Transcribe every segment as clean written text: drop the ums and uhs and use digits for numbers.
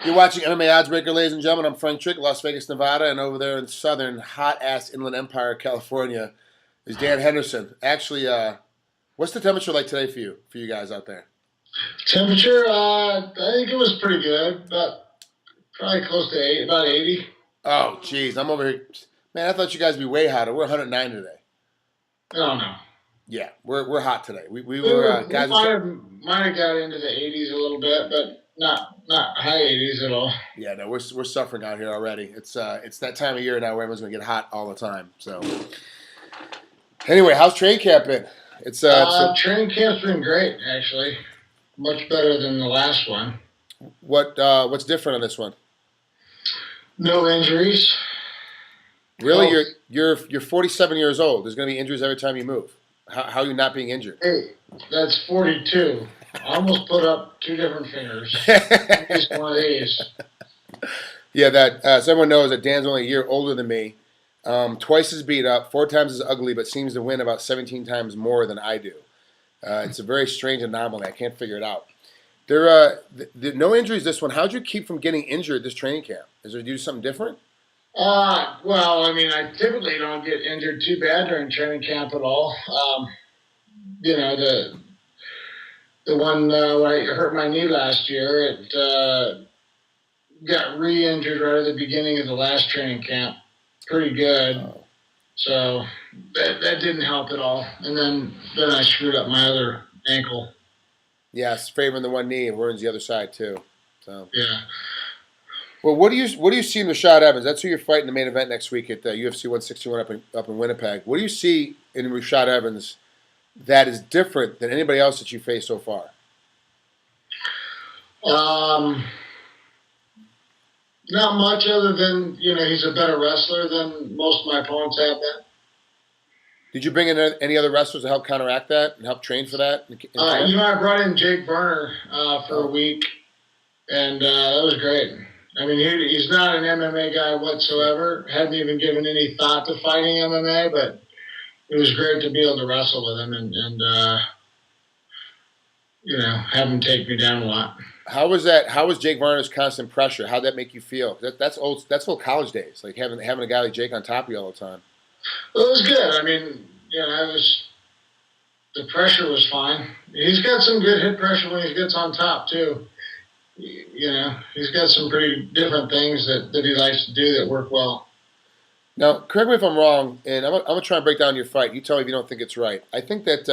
You're watching MMA Oddsbreaker, ladies and gentlemen. I'm Frank Trigg, Las Vegas, Nevada, and over there in southern, hot-ass Inland Empire, California, is Dan Henderson. Actually, what's the temperature like today for you guys out there? Temperature, I think it was pretty good, but probably close to about 80. Oh, jeez, I'm over here. Man, I thought you guys would be way hotter. We're 109 today. Oh no, Yeah, we're hot today. We we were were we guys. might have got into the 80s a little bit, but not high 80s at all. Yeah, no, we're suffering out here already. It's that time of year now where everyone's gonna get hot all the time. So anyway, how's training camp been? Training camp's been great, actually. Much better than the last one. What's different on this one? No injuries. Really, Oh, you're 47 years old. There's gonna be injuries every time you move. How are you not being injured? hey, that's 42. I almost put up two different fingers. It's one of these. Yeah, that so everyone knows that Dan's only a year older than me. Twice as beat up, 4 times as ugly, but seems to win about 17 times more than I do. It's a very strange anomaly. I can't figure it out. No injuries this one. How'd you keep from getting injured this training camp? Is there do something different? Well, I mean, I typically don't get injured too bad during training camp at all. You know, the one when I hurt my knee last year, it got re-injured right at the beginning of the last training camp. Pretty good. Oh. So that didn't help at all. And then I screwed up my other ankle. Yes, favoring the one knee and ruins the other side too. So Yeah. well, what do you see in Rashad Evans? That's who you're fighting the main event next week at UFC 161 up in Winnipeg. What do you see in Rashad Evans that is different than anybody else that you faced so far? Um, Not much other than, he's a better wrestler than most of my opponents have been. Did you bring in any other wrestlers to help counteract that and help train for that? I brought in Jake Burner for a week, and that was great. I mean, he's not an MMA guy whatsoever. Hadn't even given any thought to fighting MMA, but it was great to be able to wrestle with him and have him take me down a lot. How was that? How was Jake Varner's constant pressure? How'd that make you feel? That's old. That's old college days. Like having a guy like Jake on top of you all the time. Well, it was good. I mean, the pressure was fine. He's got some good hit pressure when he gets on top too. He's got some pretty different things that he likes to do that work well. Now, correct me if I'm wrong, and I'm gonna try and break down your fight. You tell me if you don't think it's right. I think that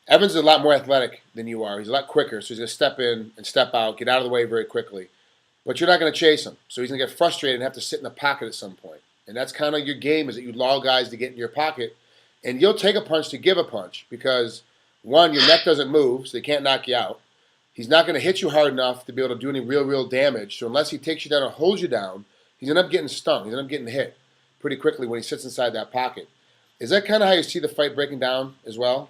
Evans is a lot more athletic than you are. He's a lot quicker, so he's gonna step in and step out, get out of the way very quickly. But you're not gonna chase him, so he's gonna get frustrated and have to sit in the pocket at some point. And that's kind of your game, is that you lull guys to get in your pocket, and you'll take a punch to give a punch because one, your neck doesn't move, so they can't knock you out. He's not going to hit you hard enough to be able to do any real damage. So unless he takes you down or holds you down, he's going to end up getting stung. He's going to end up getting hit pretty quickly when he sits inside that pocket. Is that kind of how you see the fight breaking down as well?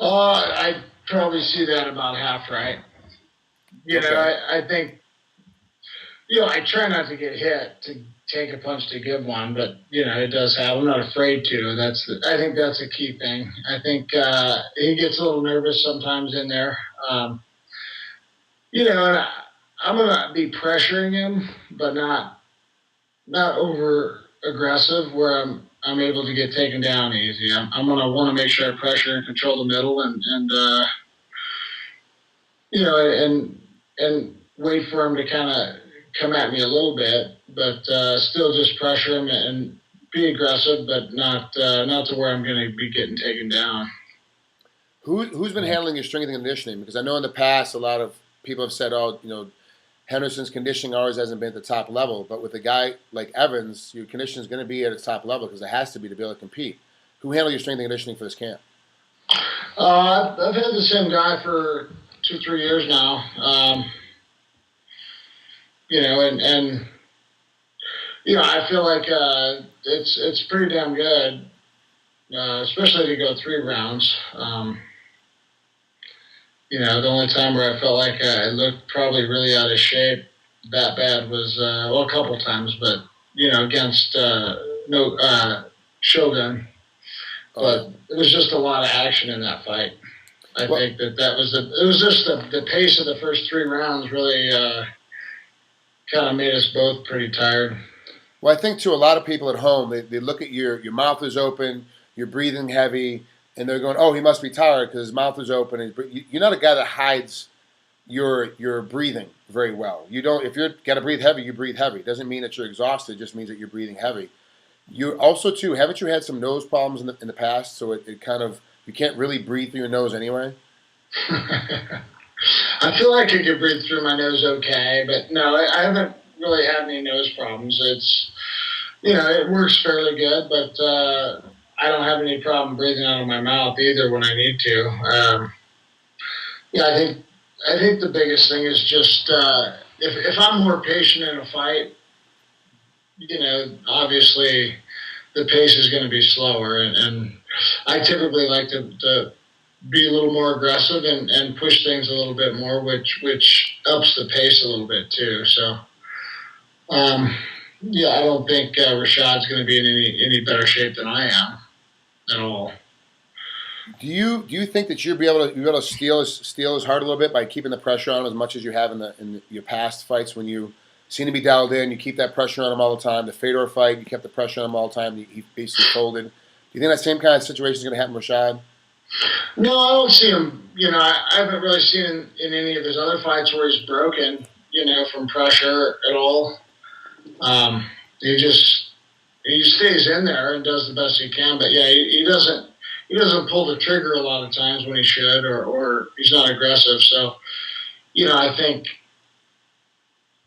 I probably see that about half right. Okay. I think, I try not to get hit to take a punch to give one, but, it does have. I'm not afraid to. I think that's a key thing. I think he gets a little nervous sometimes in there. And I'm gonna be pressuring him, but not over aggressive where I'm able to get taken down easy. I'm gonna want to make sure I pressure and control the middle and wait for him to kind of come at me a little bit, but still just pressure him and be aggressive, but not to where I'm going to be getting taken down. Who's been handling your strength and conditioning? Because I know in the past a lot of people have said, oh, Henderson's conditioning always hasn't been at the top level, but with a guy like Evans, your conditioning is going to be at its top level because it has to be to able to compete. Who handled your strength and conditioning for this camp? I've had the same guy for 2-3 years now. I feel like it's pretty damn good, especially to go 3 rounds. The only time where I felt like I looked probably really out of shape that bad was, a couple times, but, against Shogun. But it was just a lot of action in that fight. I think that was it was just the pace of the first 3 rounds really kind of made us both pretty tired. Well, I think too, a lot of people at home, they look at your mouth is open, you're breathing heavy, and they're going, "Oh, he must be tired because his mouth is open." And you're not a guy that hides your breathing very well. You don't. If you're got to breathe heavy, you breathe heavy. It doesn't mean that you're exhausted. It just means that you're breathing heavy. You also too, haven't you had some nose problems in the past? So it kind of you can't really breathe through your nose anyway. I feel like I could breathe through my nose okay, but no, I haven't really had any nose problems. It's it works fairly good, but I don't have any problem breathing out of my mouth either when I need to. Yeah, I think the biggest thing is just if I'm more patient in a fight, obviously the pace is going to be slower, and I typically like to be a little more aggressive and push things a little bit more, which ups the pace a little bit too. So, yeah, I don't think Rashad's going to be in any better shape than I am at all. Do you think that you'll be able to steal his heart a little bit by keeping the pressure on him as much as you have in your past fights when you seem to be dialed in, you keep that pressure on him all the time. The Fedor fight, you kept the pressure on him all the time. He basically folded. Do you think that same kind of situation is going to happen with Rashad? No, I don't see him. I haven't really seen in any of his other fights where he's broken. From pressure at all. He just stays in there and does the best he can. But yeah, he doesn't pull the trigger a lot of times when he should, or he's not aggressive. So I think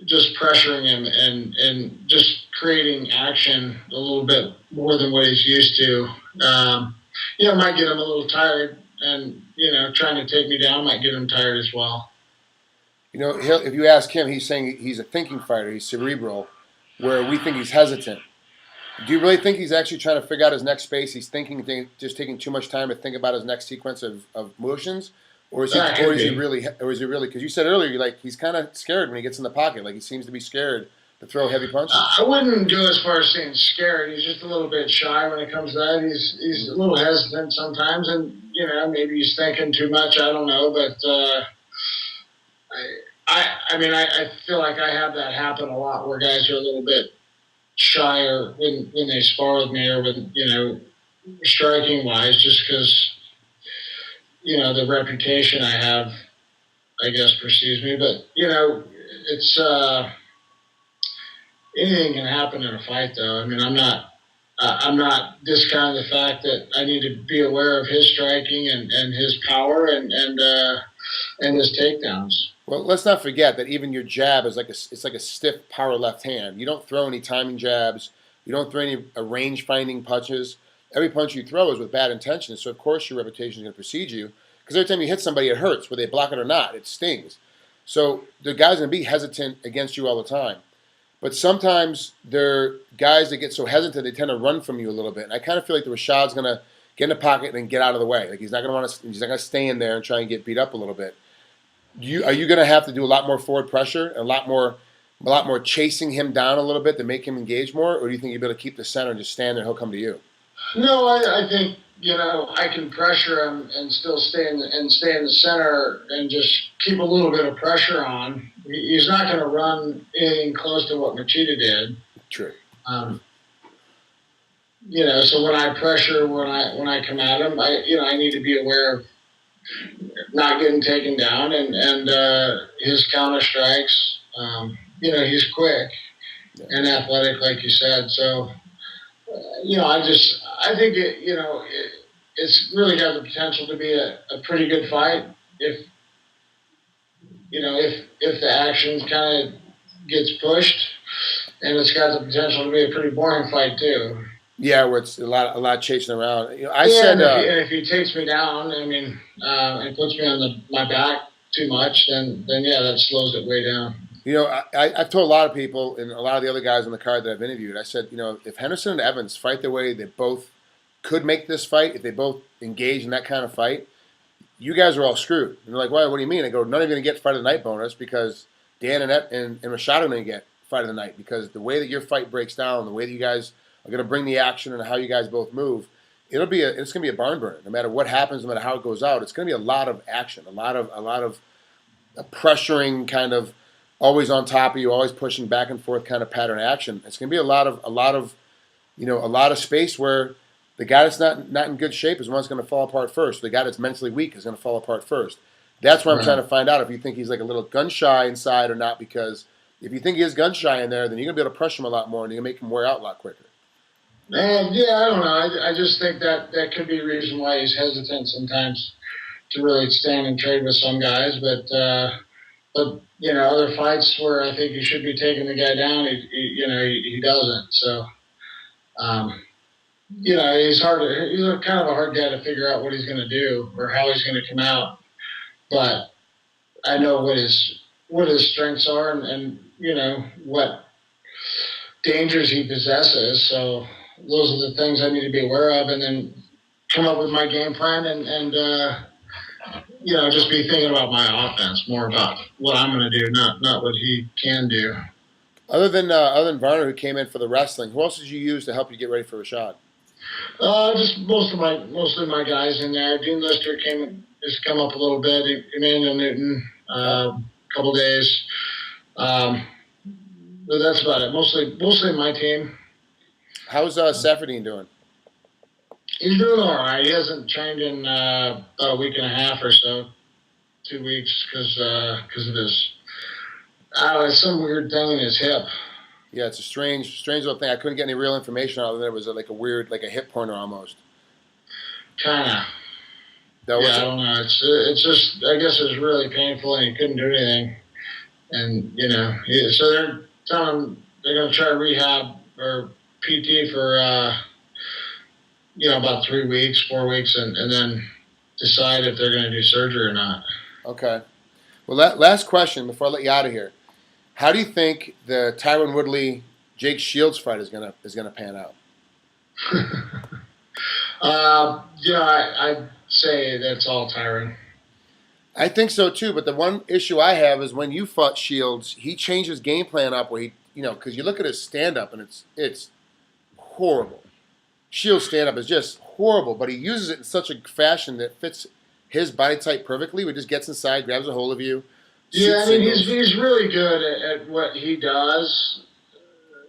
just pressuring him and just creating action a little bit more than what he's used to, might get him a little tired. And trying to take me down might get him tired as well. If you ask him, he's saying he's a thinking fighter. He's cerebral, where we think he's hesitant. Do you really think he's actually trying to figure out his next space? He's thinking, just taking too much time to think about his next sequence of motions, or is he, That or could is he be. really, or is he really? Because you said earlier, he's kind of scared when he gets in the pocket. Like he seems to be scared to throw heavy punches. I wouldn't go as far as saying scared. He's just a little bit shy when it comes to that. He's a little hesitant sometimes, and maybe he's thinking too much. I don't know, but I feel like I have that happen a lot where guys are a little bit shyer when they spar with me or when striking wise, just because the reputation I have, I guess, precedes me. But it's anything can happen in a fight, though. I mean, I'm not discounting the fact that I need to be aware of his striking and his power and his takedowns. Well, let's not forget that even your jab is like a stiff power left hand. You don't throw any timing jabs. You don't throw any range finding punches. Every punch you throw is with bad intentions. So of course your reputation is going to precede you. Because every time you hit somebody, it hurts, whether they block it or not. It stings. So the guy's going to be hesitant against you all the time. But sometimes they're guys that get so hesitant they tend to run from you a little bit. And I kind of feel like the Rashad's going to get in the pocket and get out of the way. Like he's not going to He's not going to stay in there and try and get beat up a little bit. Are you going to have to do a lot more forward pressure, a lot more chasing him down a little bit to make him engage more, or do you think you'll be able to keep the center and just stand there and he'll come to you? No, I think I can pressure him and still stay in the center and just keep a little bit of pressure on. He's not going to run anything close to what Machida did. True. Um, so when I pressure, when I come at him, I need to be aware of not getting taken down and his counter strikes. He's quick and athletic, like you said. So I think it's really got the potential to be a pretty good fight if if the action kind of gets pushed, and it's got the potential to be a pretty boring fight too. Yeah, where it's a lot chasing around. I Yeah, said, and if he takes me down, I mean, and puts me on my back too much, then yeah, that slows it way down. I've told a lot of people and a lot of the other guys on the card that I've interviewed. I said, if Henderson and Evans fight the way they both could make this fight, if they both engage in that kind of fight, you guys are all screwed. And they're like, why? What do you mean? I go, none of you are going to get fight of the night bonus because Dan and Rashad are going to get fight of the night because the way that your fight breaks down, the way that you guys are going to bring the action and how you guys both move, it's going to be a barn burner. No matter what happens, no matter how it goes out, it's going to be a lot of action, a lot of pressuring kind of always on top of you, always pushing back and forth kind of pattern action. It's going to be a lot of space where the guy that's not in good shape is the one that's going to fall apart first. The guy that's mentally weak is going to fall apart first. That's why I'm trying Right. to find out if you think he's like a little gun shy inside or not. Because if you think he is gun shy in there, then you're going to be able to pressure him a lot more, and you're going to make him wear out a lot quicker. And yeah, I don't know. I just think that could be a reason why he's hesitant sometimes to really stand and trade with some guys. But other fights where I think he should be taking the guy down, he doesn't. So um, he's hard. He's kind of a hard guy to figure out what he's going to do or how he's going to come out. But I know what his strengths are, and what dangers he possesses. So those are the things I need to be aware of, and then come up with my game plan and just be thinking about my offense, more about what I'm going to do, not what he can do. Other than Varner, who came in for the wrestling, who else did you use to help you get ready for Rashad? Just mostly my guys in there. Dean Lister has come up a little bit. Emmanuel Newton, a couple days. But that's about it. Mostly my team. How's Saferdine doing? He's doing all right. He hasn't trained in about a week and a half or so, 2 weeks, because of his. It's some weird thing in his hip. Yeah, it's a strange little thing. I couldn't get any real information out of it. It was like a weird, like a hip pointer almost. Kinda. That was Yeah, I don't know. It's just, I guess it was really painful and he couldn't do anything. And so they're telling him they're going to try rehab or PT for about 3 weeks, 4 weeks, and then decide if they're going to do surgery or not. Okay. Well, last question before I let you out of here. How do you think the Tyron Woodley Jake Shields fight is gonna pan out? I'd say that's all Tyron. I think so too. But the one issue I have is when you fought Shields, he changed his game plan up where because you look at his stand up and it's horrible. Shields stand up is just horrible, but he uses it in such a fashion that fits his body type perfectly. Where he just gets inside, grabs a hold of you. Yeah, I mean he's really good at what he does.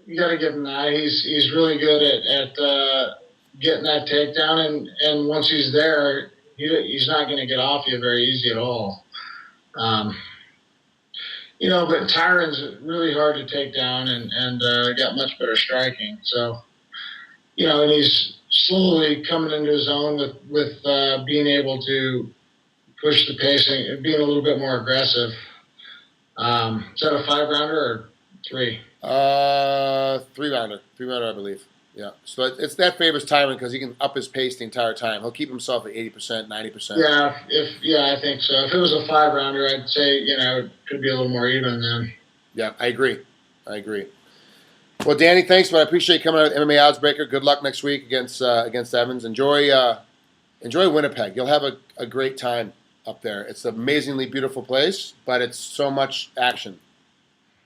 You got to give him that. He's really good at getting that takedown, and once he's there, he's not going to get off you very easy at all. But Tyron's really hard to take down, and got much better striking. So and he's slowly coming into his own with being able to push the pacing and being a little bit more aggressive. Is that a 5-rounder or 3? 3-rounder, I believe. Yeah, so it's that favors Tyron because he can up his pace the entire time. He'll keep himself at 80%, 90%. Yeah, I think so. If it was a 5-rounder, I'd say it could be a little more even then. Yeah, I agree. Well, Danny, thanks, but I appreciate you coming out with MMA Oddsbreaker. Good luck next week against Evans. Enjoy Winnipeg. You'll have a great time up there. It's an amazingly beautiful place, but it's so much action.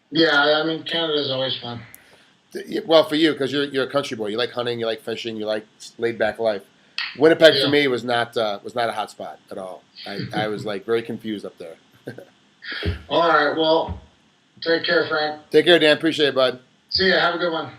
Yeah, I mean Canada's always fun. Well, for you, because you're a country boy. You like hunting, you like fishing, you like laid back life. Winnipeg for me was not a hot spot at all. I was like very confused up there. All right, well, take care, Frank. Take care, Dan. Appreciate it, bud. See ya. Have a good one.